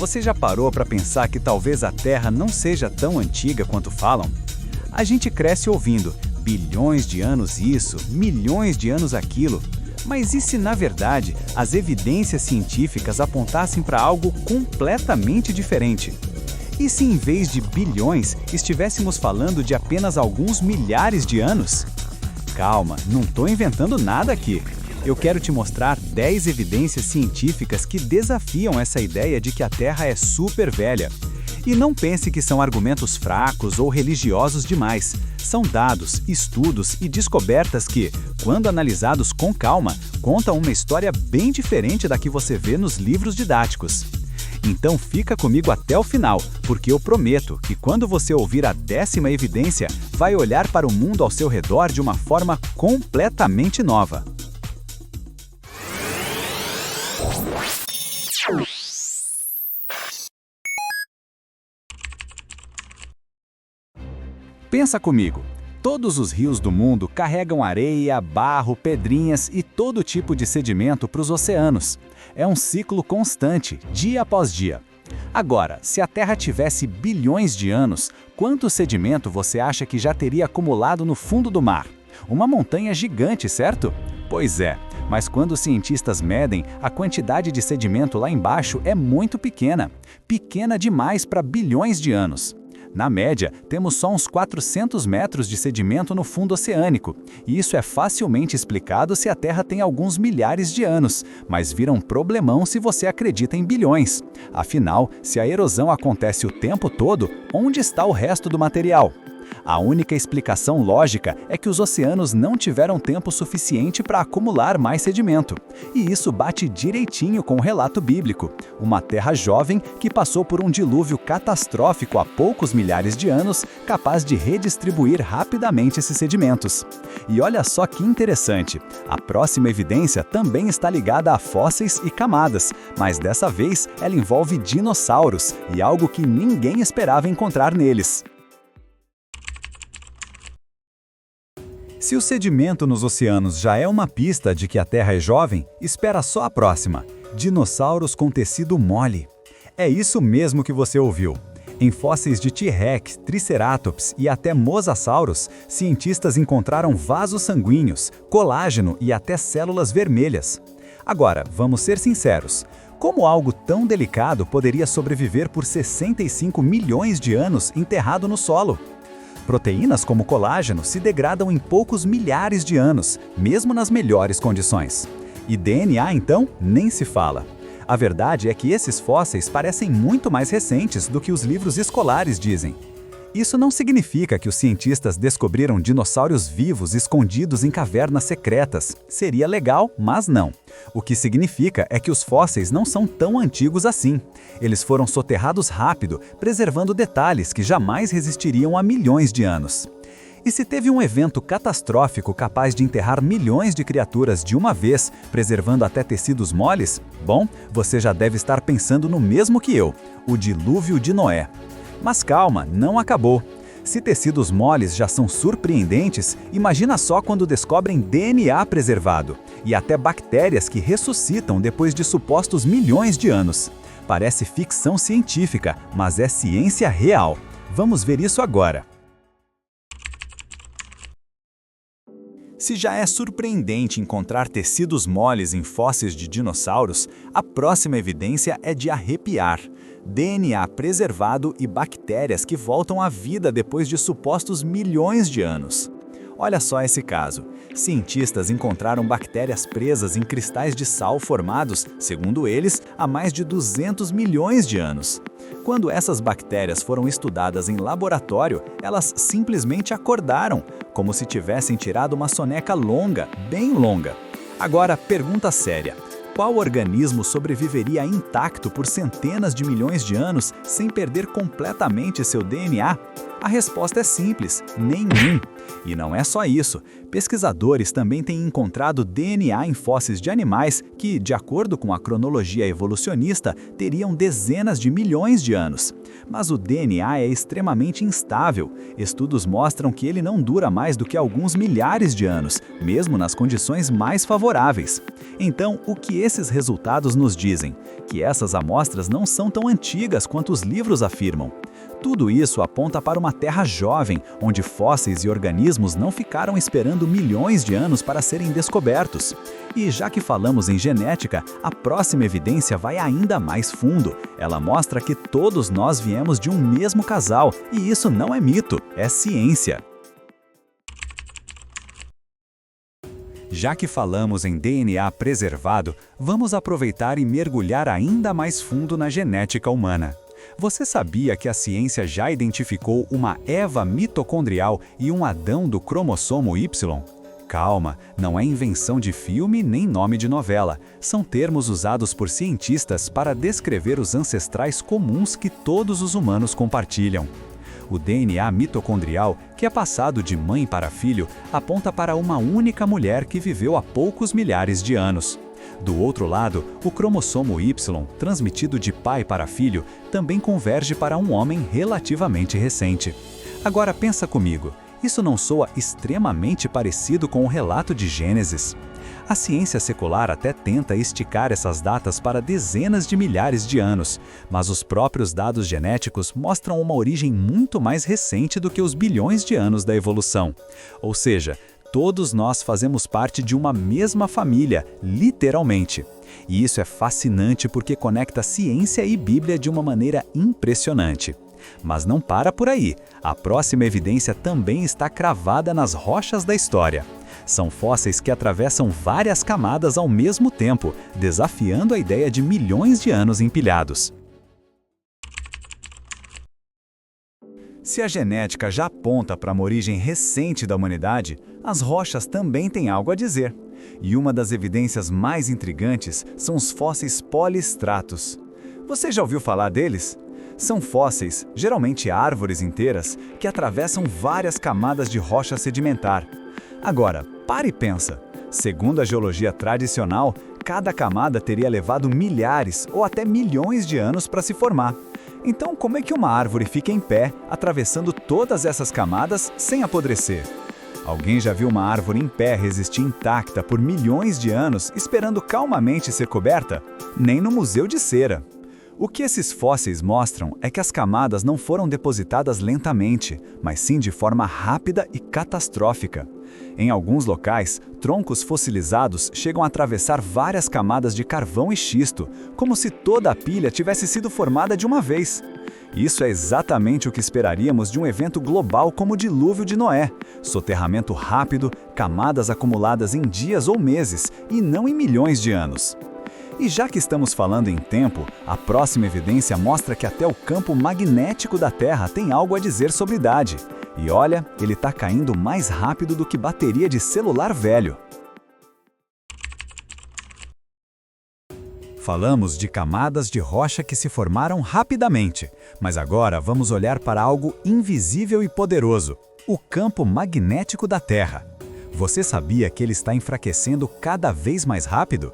Você já parou para pensar que talvez a Terra não seja tão antiga quanto falam? A gente cresce ouvindo bilhões de anos isso, milhões de anos aquilo. Mas e se, na verdade, as evidências científicas apontassem para algo completamente diferente? E se, em vez de bilhões, estivéssemos falando de apenas alguns milhares de anos? Calma, não estou inventando nada aqui. Eu quero te mostrar 10 evidências científicas que desafiam essa ideia de que a Terra é super velha. E não pense que são argumentos fracos ou religiosos demais. São dados, estudos e descobertas que, quando analisados com calma, contam uma história bem diferente da que você vê nos livros didáticos. Então fica comigo até o final, porque eu prometo que quando você ouvir a 10ª evidência, vai olhar para o mundo ao seu redor de uma forma completamente nova. Pensa comigo, todos os rios do mundo carregam areia, barro, pedrinhas e todo tipo de sedimento para os oceanos. É um ciclo constante, dia após dia. Agora, se a Terra tivesse bilhões de anos, quanto sedimento você acha que já teria acumulado no fundo do mar? Uma montanha gigante, certo? Pois é, mas quando os cientistas medem, a quantidade de sedimento lá embaixo é muito pequena. Pequena demais para bilhões de anos. Na média, temos só uns 400 metros de sedimento no fundo oceânico, e isso é facilmente explicado se a Terra tem alguns milhares de anos, mas vira um problemão se você acredita em bilhões. Afinal, se a erosão acontece o tempo todo, onde está o resto do material? A única explicação lógica é que os oceanos não tiveram tempo suficiente para acumular mais sedimento. E isso bate direitinho com o relato bíblico. Uma terra jovem que passou por um dilúvio catastrófico há poucos milhares de anos, capaz de redistribuir rapidamente esses sedimentos. E olha só que interessante, a próxima evidência também está ligada a fósseis e camadas, mas dessa vez ela envolve dinossauros e algo que ninguém esperava encontrar neles. Se o sedimento nos oceanos já é uma pista de que a Terra é jovem, espera só a próxima: dinossauros com tecido mole. É isso mesmo que você ouviu. Em fósseis de T-Rex, Triceratops e até Mosasaurus, cientistas encontraram vasos sanguíneos, colágeno e até células vermelhas. Agora, vamos ser sinceros. Como algo tão delicado poderia sobreviver por 65 milhões de anos enterrado no solo? Proteínas como colágeno se degradam em poucos milhares de anos, mesmo nas melhores condições. E DNA, então, nem se fala. A verdade é que esses fósseis parecem muito mais recentes do que os livros escolares dizem. Isso não significa que os cientistas descobriram dinossauros vivos escondidos em cavernas secretas. Seria legal, mas não. O que significa é que os fósseis não são tão antigos assim. Eles foram soterrados rápido, preservando detalhes que jamais resistiriam a milhões de anos. E se teve um evento catastrófico capaz de enterrar milhões de criaturas de uma vez, preservando até tecidos moles? Bom, você já deve estar pensando no mesmo que eu, o dilúvio de Noé. Mas calma, não acabou. Se tecidos moles já são surpreendentes, imagina só quando descobrem DNA preservado e até bactérias que ressuscitam depois de supostos milhões de anos. Parece ficção científica, mas é ciência real. Vamos ver isso agora. Se já é surpreendente encontrar tecidos moles em fósseis de dinossauros, a próxima evidência é de arrepiar. DNA preservado e bactérias que voltam à vida depois de supostos milhões de anos. Olha só esse caso. Cientistas encontraram bactérias presas em cristais de sal formados, segundo eles, há mais de 200 milhões de anos. Quando essas bactérias foram estudadas em laboratório, elas simplesmente acordaram, como se tivessem tirado uma soneca longa, bem longa. Agora, pergunta séria. Qual organismo sobreviveria intacto por centenas de milhões de anos sem perder completamente seu DNA? A resposta é simples: nenhum. E não é só isso. Pesquisadores também têm encontrado DNA em fósseis de animais que, de acordo com a cronologia evolucionista, teriam dezenas de milhões de anos. Mas o DNA é extremamente instável. Estudos mostram que ele não dura mais do que alguns milhares de anos, mesmo nas condições mais favoráveis. Então, o que esses resultados nos dizem? Que essas amostras não são tão antigas quanto os livros afirmam. Tudo isso aponta para uma Terra jovem, onde fósseis e organismos não ficaram esperando milhões de anos para serem descobertos. E já que falamos em genética, a próxima evidência vai ainda mais fundo. Ela mostra que todos nós viemos de um mesmo casal, e isso não é mito, é ciência. Já que falamos em DNA preservado, vamos aproveitar e mergulhar ainda mais fundo na genética humana. Você sabia que a ciência já identificou uma Eva mitocondrial e um Adão do cromossomo Y? Calma, não é invenção de filme nem nome de novela. São termos usados por cientistas para descrever os ancestrais comuns que todos os humanos compartilham. O DNA mitocondrial, que é passado de mãe para filho, aponta para uma única mulher que viveu há poucos milhares de anos. Do outro lado, o cromossomo Y, transmitido de pai para filho, também converge para um homem relativamente recente. Agora pensa comigo, isso não soa extremamente parecido com o relato de Gênesis? A ciência secular até tenta esticar essas datas para dezenas de milhares de anos, mas os próprios dados genéticos mostram uma origem muito mais recente do que os bilhões de anos da evolução. Ou seja, todos nós fazemos parte de uma mesma família, literalmente. E isso é fascinante porque conecta ciência e Bíblia de uma maneira impressionante. Mas não para por aí. A próxima evidência também está cravada nas rochas da história. São fósseis que atravessam várias camadas ao mesmo tempo, desafiando a ideia de milhões de anos empilhados. Se a genética já aponta para uma origem recente da humanidade, as rochas também têm algo a dizer. E uma das evidências mais intrigantes são os fósseis polistratos. Você já ouviu falar deles? São fósseis, geralmente árvores inteiras, que atravessam várias camadas de rocha sedimentar. Agora, pare e pensa. Segundo a geologia tradicional, cada camada teria levado milhares ou até milhões de anos para se formar. Então, como é que uma árvore fica em pé, atravessando todas essas camadas sem apodrecer? Alguém já viu uma árvore em pé resistir intacta por milhões de anos, esperando calmamente ser coberta? Nem no Museu de Cera. O que esses fósseis mostram é que as camadas não foram depositadas lentamente, mas sim de forma rápida e catastrófica. Em alguns locais, troncos fossilizados chegam a atravessar várias camadas de carvão e xisto, como se toda a pilha tivesse sido formada de uma vez. Isso é exatamente o que esperaríamos de um evento global como o dilúvio de Noé. Soterramento rápido, camadas acumuladas em dias ou meses, e não em milhões de anos. E já que estamos falando em tempo, a próxima evidência mostra que até o campo magnético da Terra tem algo a dizer sobre idade. E olha, ele está caindo mais rápido do que bateria de celular velho. Falamos de camadas de rocha que se formaram rapidamente, mas agora vamos olhar para algo invisível e poderoso: o campo magnético da Terra. Você sabia que ele está enfraquecendo cada vez mais rápido?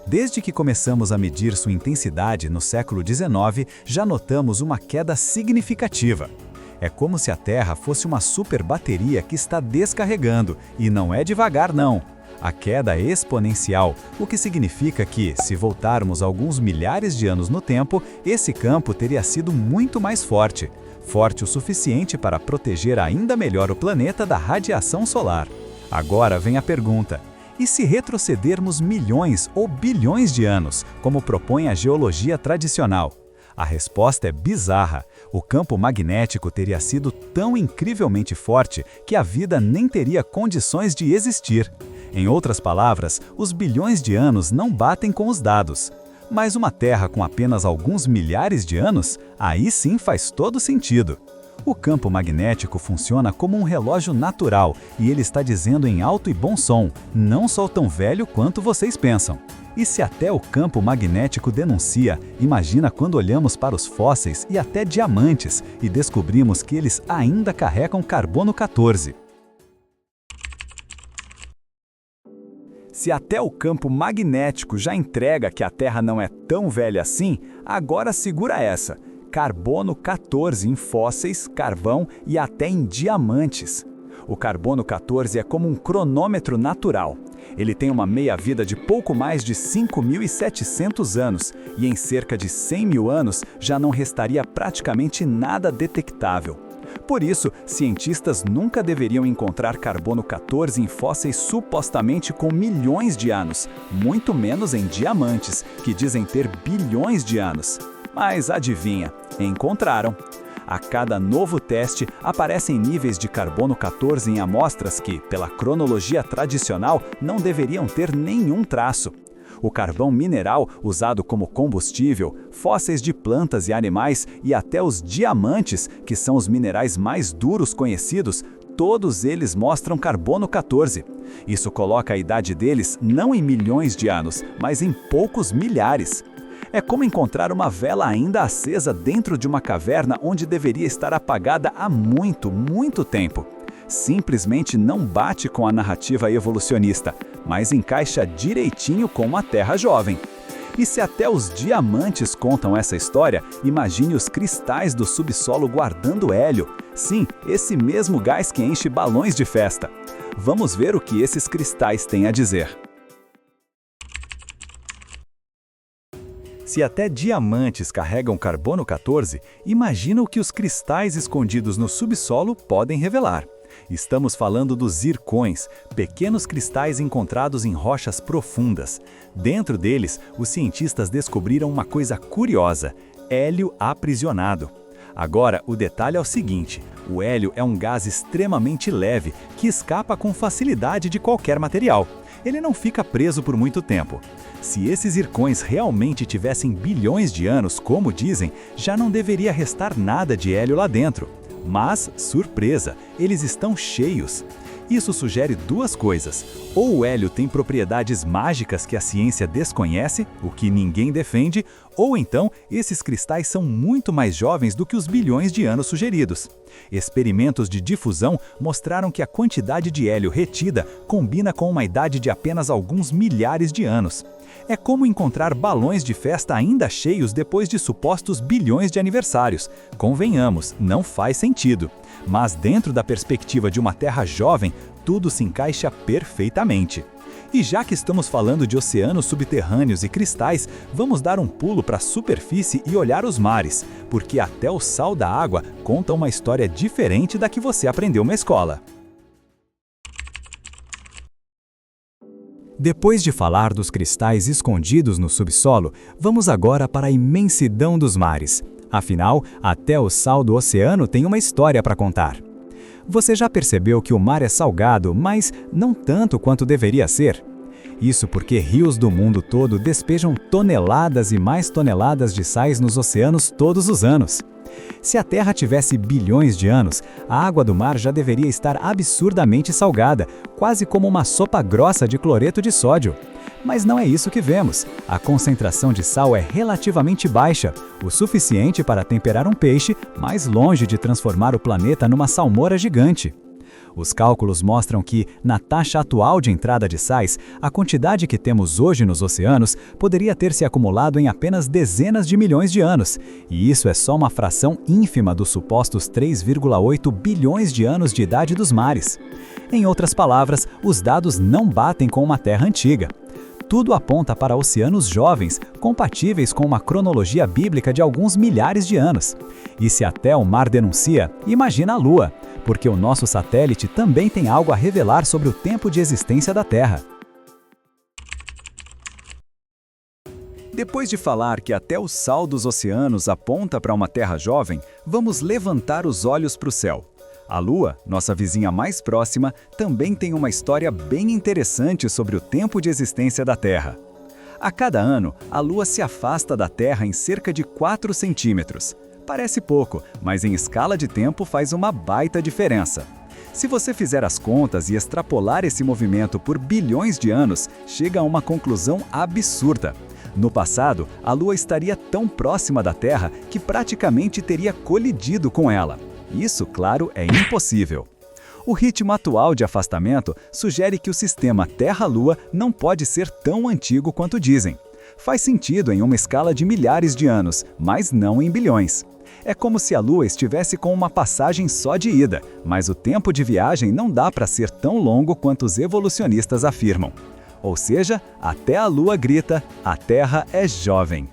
Desde que começamos a medir sua intensidade no século XIX, já notamos uma queda significativa. É como se a Terra fosse uma super bateria que está descarregando, e não é devagar não. A queda é exponencial, o que significa que, se voltarmos alguns milhares de anos no tempo, esse campo teria sido muito mais forte. Forte o suficiente para proteger ainda melhor o planeta da radiação solar. Agora vem a pergunta: e se retrocedermos milhões ou bilhões de anos, como propõe a geologia tradicional? A resposta é bizarra. O campo magnético teria sido tão incrivelmente forte que a vida nem teria condições de existir. Em outras palavras, os bilhões de anos não batem com os dados. Mas uma Terra com apenas alguns milhares de anos, aí sim faz todo sentido. O campo magnético funciona como um relógio natural e ele está dizendo em alto e bom som: não sou tão velho quanto vocês pensam. E se até o campo magnético denuncia, imagina quando olhamos para os fósseis e até diamantes e descobrimos que eles ainda carregam carbono 14. Se até o campo magnético já entrega que a Terra não é tão velha assim, agora segura essa: carbono 14 em fósseis, carvão e até em diamantes. O carbono 14 é como um cronômetro natural. Ele tem uma meia-vida de pouco mais de 5.700 anos e em cerca de 100 mil anos já não restaria praticamente nada detectável. Por isso, cientistas nunca deveriam encontrar carbono 14 em fósseis supostamente com milhões de anos, muito menos em diamantes, que dizem ter bilhões de anos. Mas adivinha, encontraram. A cada novo teste, aparecem níveis de carbono 14 em amostras que, pela cronologia tradicional, não deveriam ter nenhum traço. O carvão mineral, usado como combustível, fósseis de plantas e animais e até os diamantes, que são os minerais mais duros conhecidos, todos eles mostram carbono 14. Isso coloca a idade deles não em milhões de anos, mas em poucos milhares. É como encontrar uma vela ainda acesa dentro de uma caverna onde deveria estar apagada há muito, muito tempo. Simplesmente não bate com a narrativa evolucionista, mas encaixa direitinho com a Terra jovem. E se até os diamantes contam essa história, imagine os cristais do subsolo guardando hélio. Sim, esse mesmo gás que enche balões de festa. Vamos ver o que esses cristais têm a dizer. Se até diamantes carregam carbono 14, imagina o que os cristais escondidos no subsolo podem revelar. Estamos falando dos zircões, pequenos cristais encontrados em rochas profundas. Dentro deles, os cientistas descobriram uma coisa curiosa: hélio aprisionado. Agora, o detalhe é o seguinte: o hélio é um gás extremamente leve que escapa com facilidade de qualquer material. Ele não fica preso por muito tempo. Se esses zircões realmente tivessem bilhões de anos, como dizem, já não deveria restar nada de hélio lá dentro. Mas, surpresa, eles estão cheios. Isso sugere duas coisas: ou o hélio tem propriedades mágicas que a ciência desconhece, o que ninguém defende, ou então esses cristais são muito mais jovens do que os bilhões de anos sugeridos. Experimentos de difusão mostraram que a quantidade de hélio retida combina com uma idade de apenas alguns milhares de anos. É como encontrar balões de festa ainda cheios depois de supostos bilhões de aniversários. Convenhamos, não faz sentido. Mas dentro da perspectiva de uma Terra jovem, tudo se encaixa perfeitamente. E já que estamos falando de oceanos subterrâneos e cristais, vamos dar um pulo para a superfície e olhar os mares, porque até o sal da água conta uma história diferente da que você aprendeu na escola. Depois de falar dos cristais escondidos no subsolo, vamos agora para a imensidão dos mares. Afinal, até o sal do oceano tem uma história para contar. Você já percebeu que o mar é salgado, mas não tanto quanto deveria ser? Isso porque rios do mundo todo despejam toneladas e mais toneladas de sais nos oceanos todos os anos. Se a Terra tivesse bilhões de anos, a água do mar já deveria estar absurdamente salgada, quase como uma sopa grossa de cloreto de sódio. Mas não é isso que vemos. A concentração de sal é relativamente baixa, o suficiente para temperar um peixe, mas longe de transformar o planeta numa salmoura gigante. Os cálculos mostram que, na taxa atual de entrada de sais, a quantidade que temos hoje nos oceanos poderia ter se acumulado em apenas dezenas de milhões de anos, e isso é só uma fração ínfima dos supostos 3,8 bilhões de anos de idade dos mares. Em outras palavras, os dados não batem com uma Terra antiga. Tudo aponta para oceanos jovens, compatíveis com uma cronologia bíblica de alguns milhares de anos. E se até o mar denuncia, imagina a Lua, porque o nosso satélite também tem algo a revelar sobre o tempo de existência da Terra. Depois de falar que até o sal dos oceanos aponta para uma Terra jovem, vamos levantar os olhos para o céu. A Lua, nossa vizinha mais próxima, também tem uma história bem interessante sobre o tempo de existência da Terra. A cada ano, a Lua se afasta da Terra em cerca de 4 centímetros. Parece pouco, mas em escala de tempo faz uma baita diferença. Se você fizer as contas e extrapolar esse movimento por bilhões de anos, chega a uma conclusão absurda. No passado, a Lua estaria tão próxima da Terra que praticamente teria colidido com ela. Isso, claro, é impossível. O ritmo atual de afastamento sugere que o sistema Terra-Lua não pode ser tão antigo quanto dizem. Faz sentido em uma escala de milhares de anos, mas não em bilhões. É como se a Lua estivesse com uma passagem só de ida, mas o tempo de viagem não dá para ser tão longo quanto os evolucionistas afirmam. Ou seja, até a Lua grita, a Terra é jovem.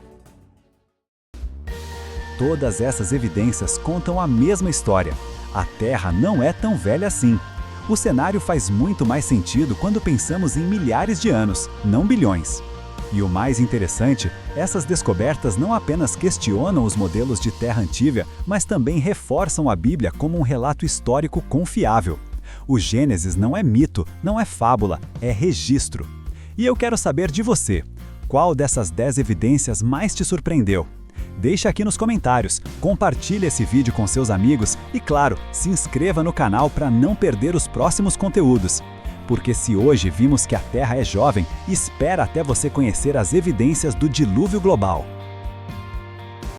Todas essas evidências contam a mesma história. A Terra não é tão velha assim. O cenário faz muito mais sentido quando pensamos em milhares de anos, não bilhões. E o mais interessante, essas descobertas não apenas questionam os modelos de Terra antiga, mas também reforçam a Bíblia como um relato histórico confiável. O Gênesis não é mito, não é fábula, é registro. E eu quero saber de você, qual dessas 10 evidências mais te surpreendeu? Deixa aqui nos comentários, compartilhe esse vídeo com seus amigos e, claro, se inscreva no canal para não perder os próximos conteúdos. Porque se hoje vimos que a Terra é jovem, espera até você conhecer as evidências do dilúvio global.